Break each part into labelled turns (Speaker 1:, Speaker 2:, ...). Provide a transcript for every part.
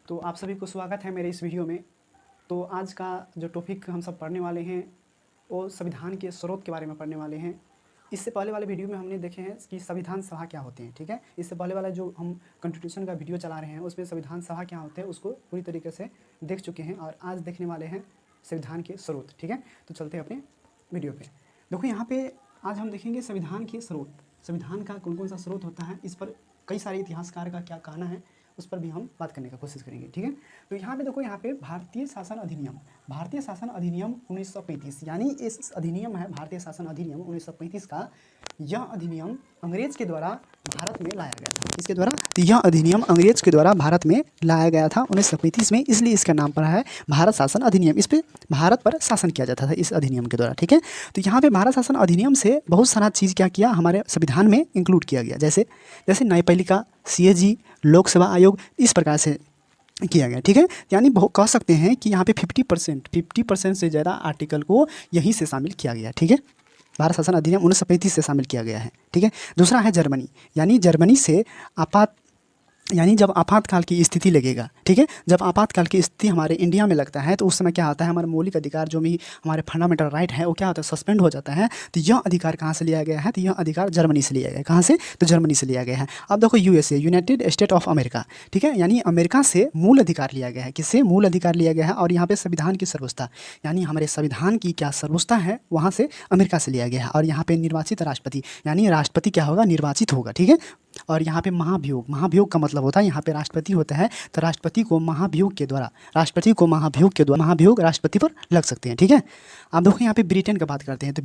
Speaker 1: तो आप सभी को स्वागत है मेरे इस वीडियो में। तो आज का जो टॉपिक हम सब पढ़ने वाले हैं वो संविधान के स्रोत के बारे में पढ़ने वाले हैं। इससे पहले वाले वीडियो में हमने देखे हैं कि संविधान सभा क्या होते हैं, ठीक है। इससे पहले वाला जो हम कॉन्स्टिट्यूशन का वीडियो चला रहे हैं उसमें संविधान सभा क्या होते हैं उसको पूरी तरीके से देख चुके हैं और आज देखने वाले हैं संविधान के स्रोत, ठीक है। तो चलते हैं अपने वीडियो पे। देखो यहाँ पे आज हम देखेंगे संविधान के स्रोत, संविधान का कौन कौन सा स्रोत होता है, इस पर कई सारे इतिहासकार का क्या कहना है उस पर भी हम बात करने का कोशिश करेंगे, ठीक है। तो यहाँ पे देखो, यहाँ पे भारतीय शासन अधिनियम 1935, यानी इस अधिनियम है भारतीय शासन अधिनियम 1935 का। यह अधिनियम अंग्रेज के द्वारा भारत में लाया गया था। इसके द्वारा यह अधिनियम अंग्रेज के द्वारा भारत में लाया गया था 1935 में, इसलिए इसका नाम पड़ा है भारत शासन अधिनियम। इस पे भारत पर शासन किया जाता था इस अधिनियम के द्वारा, ठीक है। तो यहाँ पे भारत शासन अधिनियम से बहुत सारा चीज़ क्या किया हमारे संविधान में इंक्लूड किया गया, जैसे न्यायपालिका, CAG, लोक सेवा आयोग, इस प्रकार से किया गया, ठीक है। यानी बहुत कह सकते हैं कि यहाँ पे 50% से ज़्यादा आर्टिकल को यहीं से शामिल किया गया, ठीक है। भारत शासन अधिनियम 1935 से शामिल किया गया है, ठीक है। दूसरा है जर्मनी, यानी जर्मनी से जब आपातकाल की स्थिति लगेगा, ठीक है। जब आपातकाल की स्थिति हमारे इंडिया में लगता है तो उस समय क्या होता है, हमारे मौलिक अधिकार जो भी हमारे फंडामेंटल राइट है वो क्या होता है, सस्पेंड हो जाता है। तो यह अधिकार कहाँ से लिया गया है, तो यह अधिकार जर्मनी से लिया गया है। कहाँ से, तो जर्मनी से लिया गया है। अब देखो USA, United state of America, ठीक है, यानी अमेरिका से मूल अधिकार लिया गया है। किससे मूल अधिकार लिया गया है, और यहाँ पे संविधान की सर्वोच्चता, यानी हमारे संविधान की क्या सर्वोच्चता है वहाँ से अमेरिका से लिया गया है। और यहाँ पे निर्वाचित राष्ट्रपति, यानी राष्ट्रपति क्या होगा, निर्वाचित होगा, ठीक है। और यहाँ पे महाभियोग का मतलब होता है, यहाँ पे राष्ट्रपति होता है तो राष्ट्रपति को महाभियोग राष्ट्रपति पर लग सकते हैं, ठीक है। आप देखो यहाँ पे ब्रिटेन का बात करते हैं तो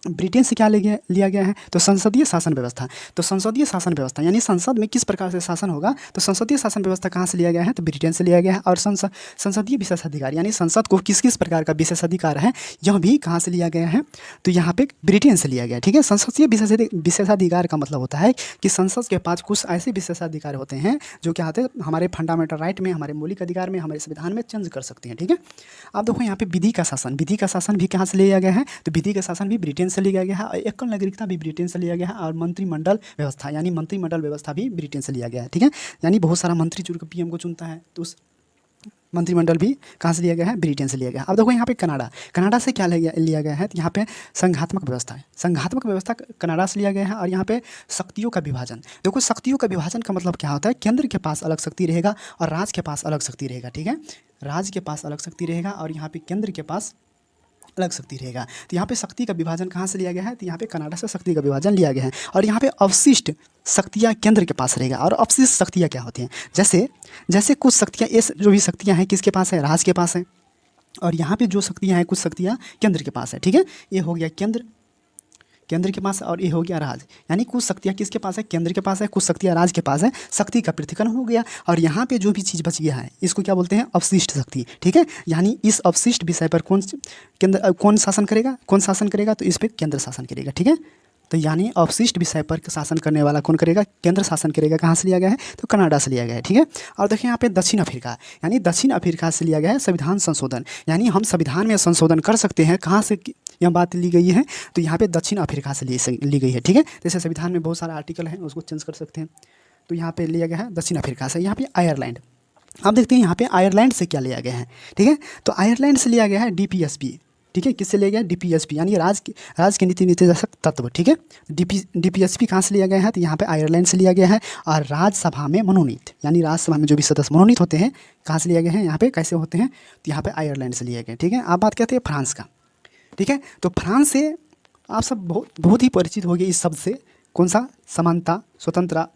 Speaker 1: ब्रिटेन से क्या लिया गया है, तो संसदीय शासन व्यवस्था। तो संसदीय शासन व्यवस्था यानी संसद में किस प्रकार से शासन होगा, तो संसदीय शासन व्यवस्था कहाँ से लिया गया है, तो ब्रिटेन से लिया गया है। और संसदीय विशेषाधिकार, यानी संसद को किस किस प्रकार का विशेषाधिकार है यह भी कहाँ से लिया गया है, तो यहाँ पे ब्रिटेन से लिया गया है, ठीक है। संसदीय विशेषाधिकार का मतलब होता है कि संसद के पास कुछ ऐसे विशेषाधिकार होते हैं जो क्या होते हैं हमारे फंडामेंटल राइट में, हमारे मौलिक अधिकार में, हमारे संविधान में चेंज कर सकते हैं, ठीक है। आप देखो यहाँ पे विधि का शासन भी कहाँ से लिया गया है, तो विधि का शासन भी ब्रिटेन से लिया गया है। और एकल नागरिकता भी ब्रिटेन से लिया गया है। और मंत्रिमंडल व्यवस्था, यानी मंत्रिमंडल व्यवस्था भी ब्रिटेन से लिया गया है, ठीक है। यानी बहुत सारा मंत्री जो PM को चुनता है तो उस मंत्रिमंडल भी कहाँ से लिया गया है, ब्रिटेन से लिया गया है। अब देखो यहाँ पे कनाडा से क्या लिया गया है, तो यहाँ पे संघात्मक व्यवस्था कनाडा से लिया गया है। और यहाँ पे शक्तियों का विभाजन, देखो शक्तियों का विभाजन का मतलब क्या होता है, केंद्र के पास अलग शक्ति रहेगा और राज्य के पास अलग शक्ति रहेगा, ठीक है। राज्य के पास अलग शक्ति रहेगा और यहाँ पे केंद्र के पास अलग शक्ति रहेगा। तो यहाँ पे शक्ति का विभाजन कहाँ से लिया गया है, तो यहाँ पे कनाडा से शक्ति का विभाजन लिया गया है। और यहाँ पे अवशिष्ट शक्तियाँ केंद्र के पास रहेगा। और अवशिष्ट शक्तियाँ क्या होती हैं, जैसे कुछ शक्तियाँ, जो भी शक्तियाँ हैं किसके पास है, राज्य के पास है। और यहाँ पे जो शक्तियाँ हैं कुछ शक्तियाँ केंद्र के पास है, ठीक है। ये हो गया केंद्र के पास, और ये हो गया राज्य, यानी कुछ शक्तियाँ किसके पास है, केंद्र के पास है, कुछ शक्तियाँ राज्य के पास है। शक्ति का पृथक्करण हो गया। और यहाँ पे जो भी चीज़ बच गया है इसको क्या बोलते हैं, अवशिष्ट शक्ति, ठीक है। यानी इस अवशिष्ट विषय पर कौन शासन करेगा, तो इस पर केंद्र शासन करेगा, ठीक है। तो यानी अवशिष्ट विषय पर शासन करने वाला कौन करेगा, केंद्र शासन करेगा। कहाँ से लिया गया है, तो कनाडा से लिया गया है, ठीक है। और देखिए यहाँ पे दक्षिण अफ्रीका से लिया गया है संविधान संशोधन, यानी हम संविधान में संशोधन कर सकते हैं। कहाँ से यह बात ली गई है, तो यहाँ पे दक्षिण अफ्रीका से ली गई है, ठीक है। जैसे संविधान में बहुत सारा आर्टिकल है उसको चेंज कर सकते हैं, तो यहाँ पे लिया गया है दक्षिण अफ्रीका से। यहाँ पे आयरलैंड, आप देखते हैं यहाँ पे आयरलैंड से क्या लिया गया है, ठीक है। तो आयरलैंड से लिया गया है DPSP, ठीक है। किससे लिया गया, DPSP, यानी राज्य के नीति निर्देशक तत्व, ठीक है। DPSP कहाँ से लिया गया है, तो यहाँ पे आयरलैंड से लिया गया है। और राज्यसभा में मनोनीत, यानी राज्यसभा में जो भी सदस्य मनोनीत होते हैं कहाँ से लिया गया है, यहाँ पे कैसे होते हैं, तो यहाँ पे आयरलैंड से लिया गया, ठीक है। आप बात करते हैं फ्रांस का, ठीक है। तो फ्रांस से आप सब बहुत ही परिचित हो गए इस शब्द से, कौन सा, समानता, स्वतंत्रता,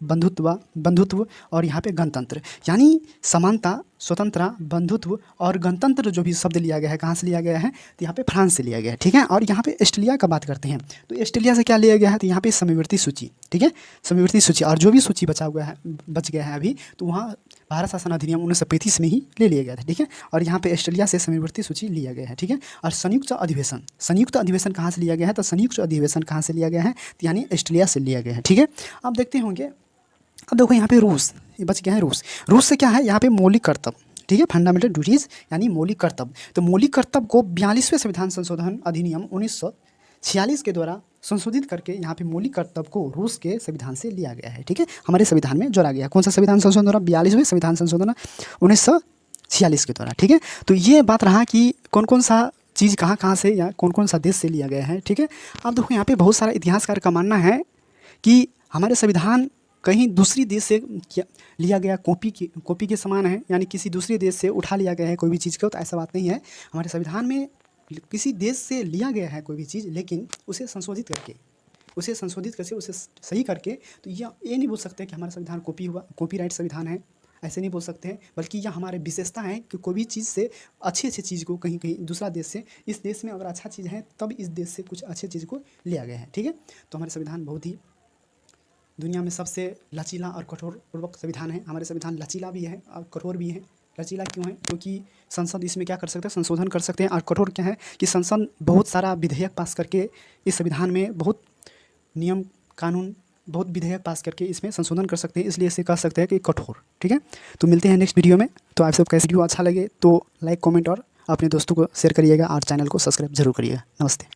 Speaker 1: बंधुत्व और यहाँ पे गणतंत्र। यानी समानता, स्वतंत्रता, बंधुत्व और गणतंत्र जो भी शब्द लिया गया है कहाँ से लिया गया है, तो यहाँ पे फ्रांस से लिया गया है, ठीक है। और यहाँ पे ऑस्ट्रेलिया का बात करते हैं तो ऑस्ट्रेलिया से क्या लिया गया है, तो यहाँ पे समवर्ती सूची, ठीक है, समवर्ती सूची। और जो भी सूची बच गया है अभी, तो वहाँ भारत शासन अधिनियम 1935 में ही ले लिया गया था, ठीक है। और यहाँ पे ऑस्ट्रेलिया से समवर्ती सूची लिया गया है, ठीक है। और संयुक्त अधिवेशन कहाँ से लिया गया है, तो संयुक्त अधिवेशन कहाँ से लिया गया है, तो यानी ऑस्ट्रेलिया से लिया गया है, ठीक है। आप देखते होंगे, अब देखो यहाँ पे रूस, ये बच गया है रूस से क्या है, यहाँ पे मौलिक कर्तव्य, ठीक है, फंडामेंटल ड्यूटीज़ यानी मौलिक कर्तव्य। तो मौलिक कर्तव्य को 42वें संविधान संशोधन अधिनियम 1946 के द्वारा संशोधित करके यहाँ पे मौलिक कर्तव्य को रूस के संविधान से लिया गया है, ठीक है, हमारे संविधान में जोड़ा गया। कौन सा संविधान संशोधन द्वारा? 42वें संविधान संशोधन 1946 के द्वारा, ठीक है। तो ये बात रहा कि कौन कौन सा चीज़ कहाँ कहाँ से या कौन कौन सा देश से लिया गया है, ठीक है। अब देखो यहाँ पे बहुत सारा इतिहासकार का मानना है कि हमारे संविधान कहीं दूसरी देश से लिया गया कॉपी के समान है, यानी किसी दूसरे देश से उठा लिया गया है कोई भी चीज़ को। तो ऐसा बात नहीं है, हमारे संविधान में किसी देश से लिया गया है कोई भी चीज़, लेकिन उसे संशोधित करके उसे सही करके। तो ये नहीं बोल सकते कि हमारा संविधान कॉपीराइट संविधान है, ऐसे नहीं बोल सकते हैं, बल्कि यह हमारे विशेषता है कि कोई भी चीज़ से अच्छी चीज़ को कहीं दूसरा देश से, इस देश में अगर अच्छा चीज़ है तब इस देश से कुछ अच्छी चीज़ को लिया गया है, ठीक है। तो हमारे संविधान बहुत ही दुनिया में सबसे लचीला और कठोर पूर्वक संविधान है। हमारे संविधान लचीला भी है और कठोर भी है। लचीला क्यों है? क्योंकि संसद इसमें क्या कर सकते हैं? संशोधन कर सकते हैं। और कठोर क्या है कि संसद बहुत सारा विधेयक पास करके इस संविधान में बहुत नियम कानून बहुत विधेयक पास करके इसमें संशोधन कर सकते हैं, इसलिए इसे कह सकते हैं कि कठोर, ठीक है। तो मिलते हैं नेक्स्ट वीडियो में। तो आप सबका वीडियो अच्छा लगे तो लाइक कमेंट और अपने दोस्तों को शेयर करिएगा और चैनल को सब्सक्राइब जरूर करिएगा। नमस्ते।